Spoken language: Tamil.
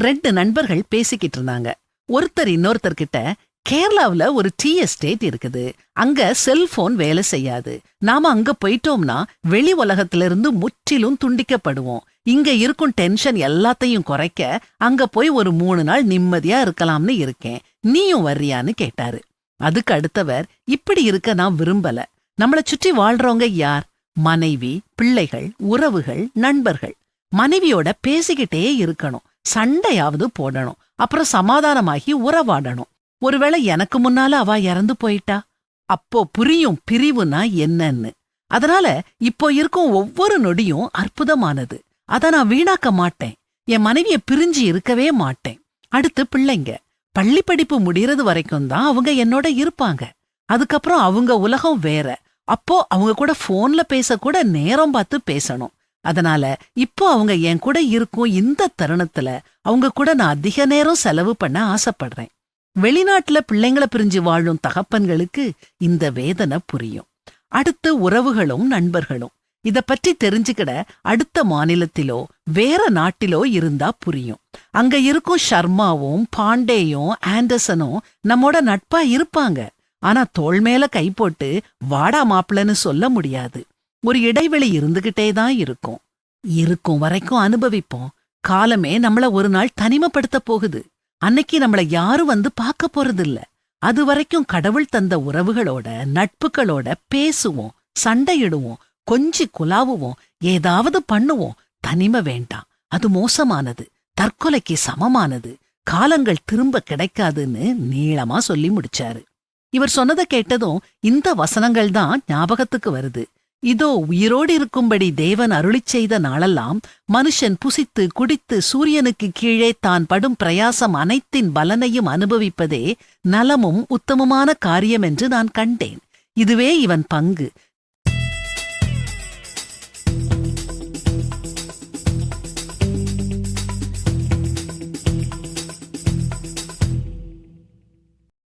2 நண்பர்கள் பேசிக்கிட்டு இருந்தாங்க. ஒருத்தர் இன்னொருத்தர்கிட்ட, கேரளாவுல ஒரு டீ எஸ்டேட் இருக்குது, அங்க செல்போன் வேலை செய்யாது, நாம அங்க போயிட்டோம்னா வெளி உலகத்திலிருந்து முற்றிலும் துண்டிக்கப்படுவோம், இங்க இருக்கும் டென்ஷன் எல்லாத்தையும் குறைக்க அங்க போய் ஒரு 3 நாள் நிம்மதியா இருக்கலாம்னு இருக்கேன், நீயும் வர்றியான்னு கேட்டாரு. அதுக்கு அடுத்தவர், இப்படி இருக்க நான் விரும்பல. நம்மள சுற்றி வாழ்றவங்க யார்? மனைவி, பிள்ளைகள், உறவுகள், நண்பர்கள். மனைவியோட பேசிக்கிட்டே இருக்கணும், சண்டையாவது போடணும், அப்புறம் சமாதானமாகி உறவாடணும். ஒருவேளை எனக்கு முன்னால அவ இறந்து போயிட்டா, அப்போ புரியும் பிரிவுனா என்னன்னு. அதனால இப்போ இருக்கும் ஒவ்வொரு நொடியும் அற்புதமானது, அத நான் வீணாக்க மாட்டேன். என் மனைவிய பிரிஞ்சு இருக்கவே மாட்டேன். அடுத்து பிள்ளைங்க, பள்ளி படிப்பு முடியறது வரைக்கும் தான் அவங்க என்னோட இருப்பாங்க. அதுக்கப்புறம் அவங்க உலகம் வேற. அப்போ அவங்க கூட போன்ல பேசக்கூட நேரம் பார்த்து பேசணும். அதனால இப்போ அவங்க என் கூட இருக்கும் இந்த தருணத்துல அவங்க கூட நான் அதிக நேரம் செலவு பண்ண ஆசைப்படுறேன். வெளிநாட்டுல பிள்ளைங்களை பிரிஞ்சு வாழும் தகப்பன்களுக்கு இந்த வேதனை புரியும். அடுத்து உறவுகளும் நண்பர்களும். இத பற்றி தெரிஞ்சுக்கிட அடுத்த மாநிலத்திலோ வேற நாட்டிலோ இருந்தா புரியும். அங்க இருக்கும் ஷர்மாவும் பாண்டேயும் ஆண்டர்சனும் நம்மோட நட்பா இருப்பாங்க. ஆனா தோள் மேல கை போட்டு வாடா மாப்பிளன்னு சொல்ல முடியாது. ஒரு இடைவெளி இருந்துகிட்டே தான் இருக்கும். இருக்கும் வரைக்கும் அனுபவிப்போம். காலமே நம்மள ஒரு நாள் தனிமைப்படுத்த போகுது. அன்னைக்கு நம்மள யாரும் வந்து பார்க்க போறதில்ல. அது வரைக்கும் கடவுள் தந்த உறவுகளோட நட்புகளோட பேசுவோம், சண்டையிடுவோம், கொஞ்சி குலாவுவோம், ஏதாவது பண்ணுவோம். தனிமை வேண்டாம், அது மோசமானது, தற்கொலைக்கு சமமானது, காலங்கள் திரும்ப கிடைக்காதுன்னு நீளமா சொல்லி முடிச்சாரு. இவர் சொன்னதை கேட்டதும் இந்த வசனங்கள் தான் ஞாபகத்துக்கு வருது. இதோ உயிரோடு இருக்கும்படி தேவன் அருளிச் செய்த நாளெல்லாம் மனுஷன் புசித்து குடித்து சூரியனுக்கு கீழே தான் படும் பிரயாசம் அனைத்தின் பலனையும் அனுபவிப்பதே நலமும் உத்தமமான காரியம் என்று நான் கண்டேன். இதுவே இவன் பங்கு.